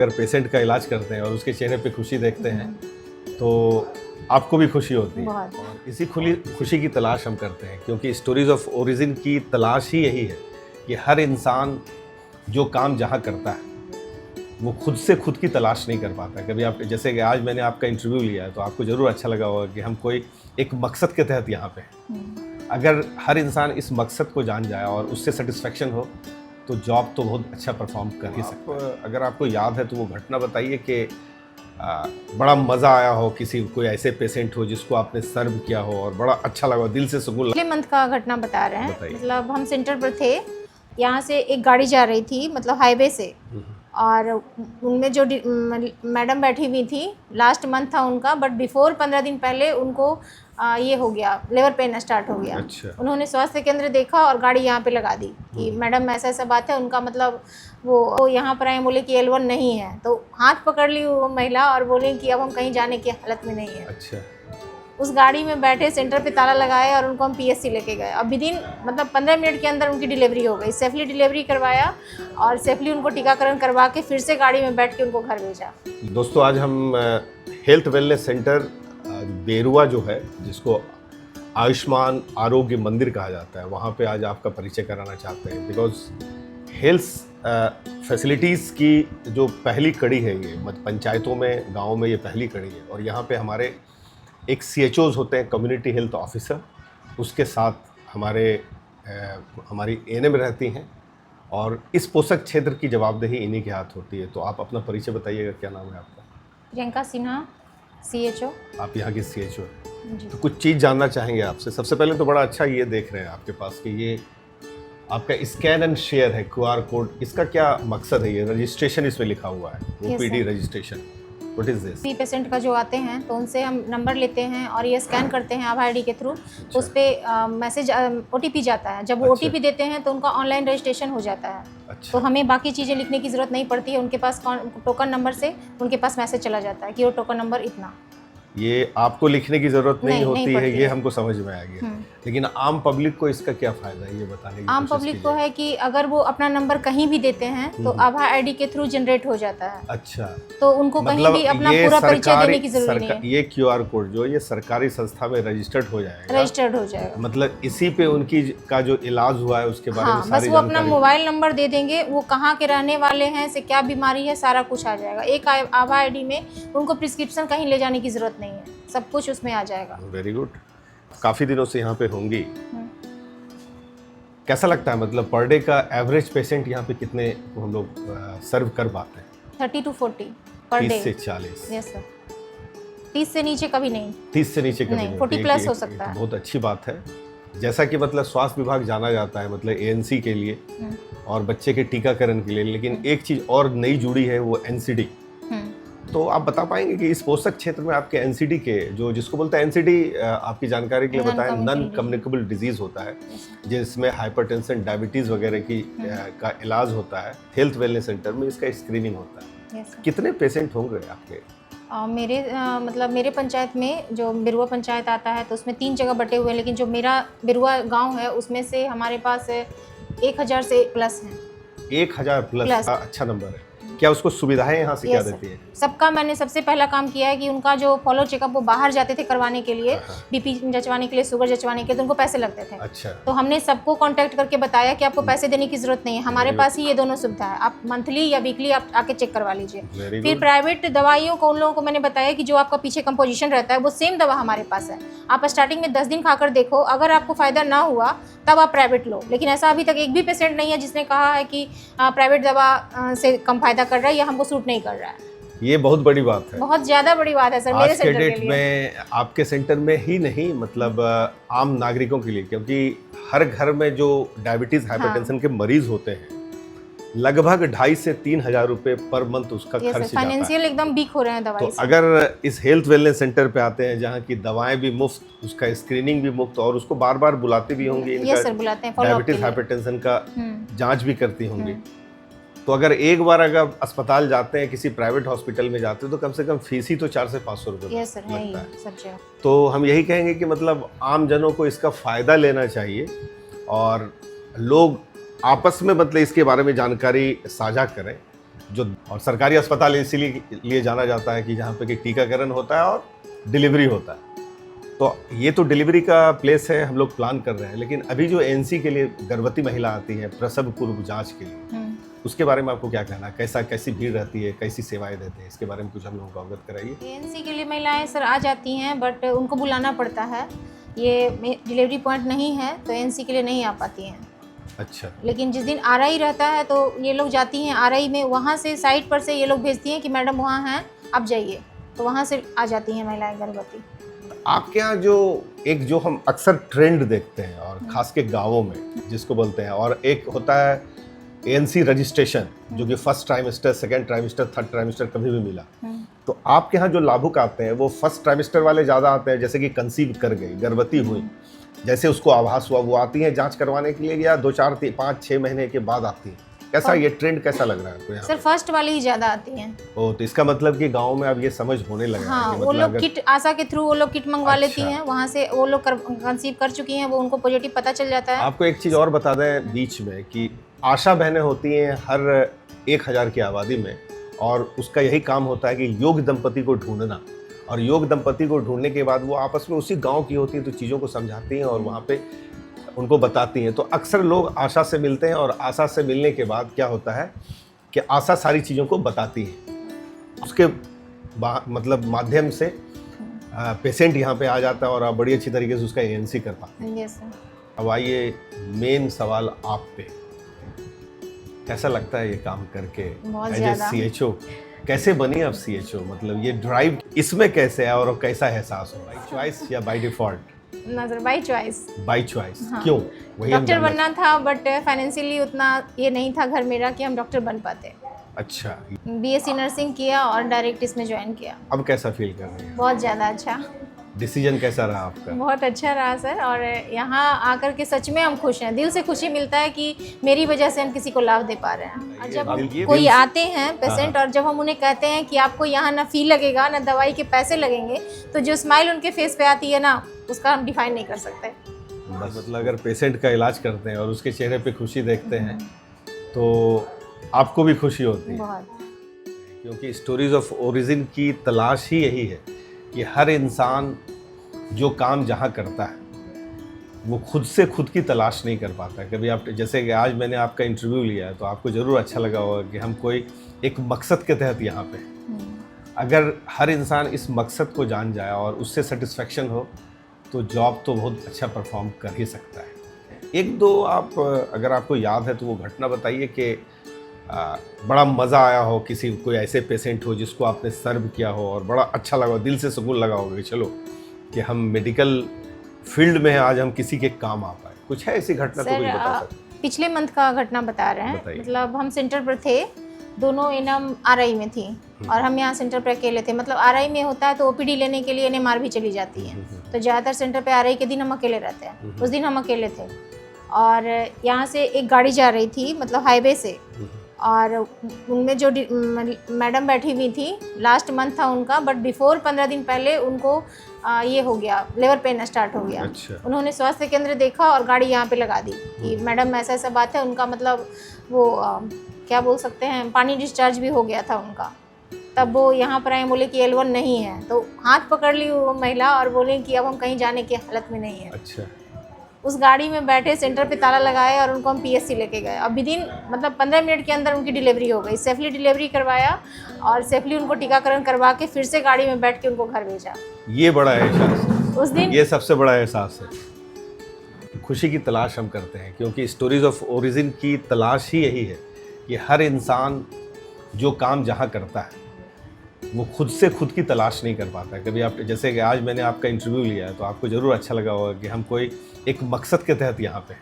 अगर पेशेंट का इलाज करते हैं और उसके चेहरे पे खुशी देखते हैं तो आपको भी खुशी होती है। और इसी खुशी की तलाश हम करते हैं, क्योंकि स्टोरीज ऑफ ओरिजिन की तलाश ही यही है कि हर इंसान जो काम जहाँ करता है वो खुद से खुद की तलाश नहीं कर पाता। कभी आप, जैसे कि आज मैंने आपका इंटरव्यू लिया है तो आपको ज़रूर अच्छा लगा होगा कि हम कोई एक मकसद के तहत यहाँ पे हैं। अगर हर इंसान इस मकसद को जान जाए और उससे सेटिस्फेक्शन हो तो जॉब तो बहुत अच्छा परफॉर्म कर ही सकता है। अगर आपको याद है तो वो घटना बताइए कि बड़ा मज़ा आया हो, किसी कोई ऐसे पेशेंट हो जिसको आपने सर्व किया हो और बड़ा अच्छा लगा, दिल से सुकून लगा। पिछले मंथ का घटना बता रहे हैं। मतलब हम सेंटर पर थे, यहाँ से एक गाड़ी जा रही थी, मतलब हाईवे से, और उनमें जो मैडम बैठी हुई थी, लास्ट मंथ था उनका, बट बिफोर 15 दिन पहले उनको ये हो गया, लेबर पेन स्टार्ट हो गया। अच्छा। उन्होंने स्वास्थ्य केंद्र देखा और गाड़ी यहाँ पे लगा दी कि मैडम ऐसा ऐसा बात है। उनका मतलब वो यहाँ पर आए, बोले कि L1 नहीं है, तो हाथ पकड़ ली वो महिला और बोले कि अब हम कहीं जाने की हालत में नहीं है। अच्छा। उस गाड़ी में बैठे सेंटर पे ताला लगाए और उनको हम PSC लेके गए। अब विदिन मतलब 15 मिनट के अंदर उनकी डिलीवरी हो गई। सेफली डिलीवरी करवाया और सेफली उनको टीकाकरण करवा के फिर से गाड़ी में बैठ के उनको घर भेजा। दोस्तों, आज हम हेल्थ वेलनेस सेंटर बेरुआ जो है, जिसको आयुष्मान आरोग्य मंदिर कहा जाता है, वहाँ पे आज आपका परिचय कराना चाहते हैं। बिकॉज हेल्थ फैसिलिटीज़ की जो पहली कड़ी है, ये पंचायतों में, गाँव में ये पहली कड़ी है। और यहाँ पे हमारे एक CHOs होते हैं, कम्युनिटी हेल्थ ऑफिसर, उसके साथ हमारी ANM रहती हैं, और इस पोषक क्षेत्र की जवाबदेही इन्हीं के हाथ होती है। तो आप अपना परिचय बताइएगा, क्या नाम है आपका? प्रियंका सिन्हा, CHO। आप यहाँ की CHO हैं। तो कुछ चीज़ जानना चाहेंगे आपसे। सबसे पहले तो बड़ा अच्छा ये देख रहे हैं आपके पास कि ये आपका स्कैन एंड शेयर है, QR कोड। इसका क्या मकसद है? ये रजिस्ट्रेशन इसमें लिखा हुआ है, OPD registration. What is this? Patient का जो आते हैं तो उनसे हम नंबर लेते हैं और ये स्कैन करते हैं आभा ID के थ्रू। उस पर मैसेज OTP जाता है। जब वो OTP देते हैं तो उनका ऑनलाइन रजिस्ट्रेशन हो जाता है। अच्छा। तो हमें बाकी चीज़ें लिखने की ज़रूरत नहीं पड़ती है। उनके पास टोकन नंबर से उनके पास मैसेज चला जाता है कि वो टोकन नंबर इतना। ये आपको लिखने की जरूरत नहीं होती है, ये है। हमको समझ में आ गया। लेकिन आम पब्लिक को इसका क्या फायदा है, ये बताने की आम पब्लिक को है कि अगर वो अपना नंबर कहीं भी देते हैं तो आभा ID के थ्रू जनरेट हो जाता है। अच्छा। तो उनको कहीं भी अपना पूरा परिचय देने की जरूरत नहीं है। ये QR कोड जो ये सरकारी संस्था में रजिस्टर्ड हो जाएगा। रजिस्टर्ड हो जाएगा। मतलब इसी पे उनकी का जो इलाज हुआ है उसके बारे में बस वो अपना मोबाइल नंबर दे देंगे, वो कहाँ के रहने वाले हैं, से क्या बीमारी है, सारा कुछ आ जाएगा। एक आभा ID में उनको प्रिस्क्रिप्शन कहीं ले जाने की जरूरत नहीं है, सब कुछ उसमें आ जाएगा। Very good. काफ़ी दिनों से यहाँ पे होंगी, कैसा लगता है? मतलब पर डे का एवरेज पेशेंट यहाँ पे कितने को हम लोग सर्व कर पाते हैं? 30 to 40 पर डे। 30 से 40। Yes sir. 30 से नीचे कभी नहीं। 30 से नीचे कभी नहीं। 40 प्लस हो सकता है। बहुत अच्छी बात है। जैसा कि मतलब स्वास्थ्य विभाग जाना जाता है मतलब ANC के लिए और बच्चे के टीकाकरण के लिए, लेकिन एक चीज़ और नई जुड़ी है, वो NCD। तो आप बता पाएंगे कि इस पोषक क्षेत्र में आपके NCD के जो, जिसको बोलते हैं NCD, आपकी जानकारी के लिए बताएं, नॉन कम्युनिकेबल डिजीज होता है, जिसमें हाइपरटेंशन, डायबिटीज़ वगैरह की का इलाज होता है। हेल्थ वेलनेस सेंटर में इसका स्क्रीनिंग होता है। कितने पेशेंट होंगे आपके? मतलब मेरे पंचायत में जो बिरुआ पंचायत आता है तो उसमें 3 जगह बटे हुए हैं, लेकिन जो मेरा बिरुआ गांव है उसमें से हमारे पास 1000 से प्लस हैं। 1000 प्लस अच्छा नंबर है। क्या उसको सुविधाएं यहाँ से क्या देती है? सबका मैंने सबसे पहला काम किया है कि उनका जो फॉलो चेकअप वो बाहर जाते थे करवाने के लिए, BP जचवाने के लिए, शुगर जचवाने के लिए, तो उनको पैसे लगते थे। अच्छा। तो हमने सबको कांटेक्ट करके बताया कि आपको पैसे देने की जरूरत नहीं है, हमारे पास ही ये दोनों सुविधा है, आप मंथली या वीकली आप आके चेक करवा लीजिए। फिर प्राइवेट दवाइयों को उन लोगों को मैंने बताया कि जो आपका पीछे कंपोजिशन रहता है वो सेम दवा हमारे पास है, आप स्टार्टिंग में 10 दिन खाकर देखो, अगर आपको फायदा ना हुआ तब आप प्राइवेट लो। लेकिन ऐसा अभी तक एक भी पेशेंट नहीं है जिसने कहा है कि प्राइवेट दवा से कम फायदा कर रहा है या हमको सूट नहीं कर रहा है। ये बहुत बड़ी बात है, बहुत ज़्यादा बड़ी बात है सर मेरे सेंटर के लिए। आज के डेट में आपके सेंटर में ही नहीं, मतलब आम नागरिकों के लिए, क्योंकि हर घर में जो डायबिटीज हाइपरटेंशन के मरीज होते हैं लगभग 2500 से 3000 रुपए पर मंथ उसका खर्च जाता है। फाइनेंशियल एकदम वीक हो रहे हैं दवाई तो से। अगर इस हेल्थ वेलनेस सेंटर पे आते हैं जहाँ की दवाएं भी मुफ्त, उसका स्क्रीनिंग भी मुफ्त, और उसको बार बार बुलाते भी होंगे, डायबिटीज हाइपरटेंशन का जांच भी करती होंगी, तो अगर एक बार अगर अस्पताल जाते हैं, किसी प्राइवेट हॉस्पिटल में जाते हैं, तो कम से कम फीस ही तो 400 से 500 रुपये लगता है। तो हम यही कहेंगे कि मतलब आम जनों को इसका फ़ायदा लेना चाहिए और लोग आपस में मतलब इसके बारे में जानकारी साझा करें। जो और सरकारी अस्पताल इसीलिए जाना जाता है कि जहाँ पे कि टीकाकरण होता है और डिलीवरी होता है। तो ये तो डिलीवरी का प्लेस है, हम लोग प्लान कर रहे हैं। लेकिन अभी जो एएनसी के लिए गर्भवती महिला आती है प्रसव पूर्व जांच के लिए, उसके बारे में आपको क्या कहना है? कैसी भीड़ रहती है, कैसी सेवाएं देते हैं, इसके बारे में कुछ हम लोगों को अवगत कराइए। एएनसी के लिए महिलाएं सर आ जाती हैं, बट उनको बुलाना पड़ता है। ये डिलीवरी पॉइंट नहीं है तो एएनसी के लिए नहीं आ पाती हैं। अच्छा। लेकिन जिस दिन आरआई रहता है तो ये लोग जाती हैं आरआई में, वहाँ से साइट पर से ये लोग भेजती हैं कि मैडम वहाँ हैं आप जाइए, तो वहाँ से आ जाती हैं महिलाएं गर्भवती। आपके यहाँ जो हम अक्सर ट्रेंड देखते हैं और खास के गाँवों में जिसको बोलते हैं, और एक होता है एएनसी रजिस्ट्रेशन जो कि first trimester, second trimester, third trimester कभी भी मिला, तो आपके यहाँ जो लाभुक आते हैं वो फर्स्ट ट्राइमेस्टर वाले ज़्यादा आते हैं, जैसे कि कंसीव कर गई, गर्भवती हुई, जैसे उसको आभास हुआ, वो आती हैं जांच करवाने के लिए, या 2, 4, 5, 6 महीने के बाद आती हैं? कैसा ये ट्रेंड कैसा लग रहा है आपको यहाँ? सर फर्स्ट वाली ही ज़्यादा आती हैं। ओ, तो इसका मतलब कि गाँव में अब ये समझ होने लगा है हाँ, कि वो मतलब लोग किट आशा के थ्रू वो लोग किट मंगवा लेती हैं, वहाँ से वो लोग कंसीव कर चुकी हैं, वो उनको पॉजिटिव पता चल जाता है। आपको एक चीज़ और बता दें बीच में कि आशा बहनें होती हैं हर 1000 की आबादी में, और उसका यही काम होता है कि योग्य दंपति को ढूंढना, और योग्य दंपति को ढूंढने के बाद वो आपस में उसी गांव की होती हैं तो चीज़ों को समझाती हैं और वहाँ पे उनको बताती हैं। तो अक्सर लोग आशा से मिलते हैं और आशा से मिलने के बाद क्या होता है कि आशा सारी चीज़ों को बताती है, उसके मतलब माध्यम से पेशेंट यहाँ पे आ जाता है और आप बड़ी अच्छी तरीके से उसका एएनसी कर पाते हैं। Yes sir. अब आइए मेन सवाल आप पे, कैसा लगता है ये काम करके एज ए सीएचओ? कैसे बनी आप सीएचओ? मतलब ये ड्राइव इसमें कैसे है और कैसा एहसास हो? बाई चॉइस या बाई डिफॉल्ट? ना sir, by choice. By choice. हाँ। क्यों? वही डॉक्टर बनना था, बट फाइनेंशियली उतना ये नहीं था घर मेरा कि हम डॉक्टर बन पाते। अच्छा। बीएससी नर्सिंग किया और डायरेक्ट इसमें ज्वाइन किया। अब कैसा फील कर रही हैं? बहुत ज़्यादा अच्छा। डिसीजन कैसा रहा आपका? बहुत अच्छा रहा सर, और यहाँ आकर के सच में हम खुश हैं, दिल से खुशी मिलता है कि मेरी वजह से हम किसी को लाभ दे पा रहे हैं। और जब कोई आते हैं पेशेंट और जब हम उन्हें कहते हैं कि आपको यहाँ ना फी लगेगा ना दवाई के पैसे लगेंगे, तो जो स्माइल उनके फेस पे आती है ना, उसका हम डिफाइन नहीं कर सकते। बस मतलब अगर पेशेंट का इलाज करते हैं और उसके चेहरे पे खुशी देखते हैं तो आपको भी खुशी होती है। बहुत। क्योंकि स्टोरीज ऑफ ओरिजिन की तलाश ही यही है कि हर इंसान जो काम जहाँ करता है वो खुद से खुद की तलाश नहीं कर पाता। कभी आप जैसे कि आज मैंने आपका इंटरव्यू लिया है तो आपको ज़रूर अच्छा लगा होगा कि हम कोई एक मकसद के तहत यहाँ पे, अगर हर इंसान इस मकसद को जान जाए और उससे सेटिस्फेक्शन हो तो जॉब तो बहुत अच्छा परफॉर्म कर ही सकता है। एक दो आप अगर आपको याद है तो वो घटना बताइए कि बड़ा मज़ा आया हो, कोई ऐसे पेशेंट हो जिसको आपने सर्व किया हो और बड़ा अच्छा लगा हो, दिल से सुकून लगा होगा कि चलो कि हम मेडिकल फील्ड में आज हम किसी के काम आ पाए। कुछ है ऐसी घटना तो कुछ बता सकते? पिछले मंथ का घटना बता रहे हैं। मतलब हम सेंटर पर थे, दोनों एनएम आरआई में थी और हम यहाँ सेंटर पर अकेले थे। मतलब आरआई में होता है तो ओपीडी लेने के लिए एनएमआर भी चली जाती है, तो ज़्यादातर सेंटर पे आरआई के दिन हम अकेले रहते हैं। उस दिन हम अकेले थे और यहाँ से एक गाड़ी जा रही थी, मतलब हाईवे से, और उनमें जो मैडम बैठी हुई थी, लास्ट मंथ था उनका, बट बिफोर 15 दिन पहले उनको ये हो गया, लेबर पेन स्टार्ट हो गया। अच्छा। उन्होंने स्वास्थ्य केंद्र देखा और गाड़ी यहाँ पे लगा दी कि मैडम ऐसा ऐसा बात है। उनका मतलब वो क्या बोल सकते हैं, पानी डिस्चार्ज भी हो गया था उनका। तब वो यहाँ पर आए, बोले कि L1 नहीं है, तो हाथ पकड़ ली वो महिला और बोले कि अब हम कहीं जाने की हालत में नहीं है। अच्छा। उस गाड़ी में बैठे, सेंटर पे ताला लगाए और उनको हम PSC लेके गए। अब विदिन मतलब 15 मिनट के अंदर उनकी डिलीवरी हो गई। सेफली डिलीवरी करवाया और सेफली उनको टीकाकरण करवा के फिर से गाड़ी में बैठ के उनको घर भेजा। ये बड़ा एहसास है उस दिन, ये सबसे बड़ा एहसास है। खुशी की तलाश हम करते हैं क्योंकि स्टोरीज ऑफ ओरिजिन की तलाश ही यही है कि हर इंसान जो काम जहाँ करता है वो खुद से खुद की तलाश नहीं कर पाता। कभी आप जैसे कि आज मैंने आपका इंटरव्यू लिया है तो आपको ज़रूर अच्छा लगा होगा कि हम कोई एक मकसद के तहत यहाँ पे,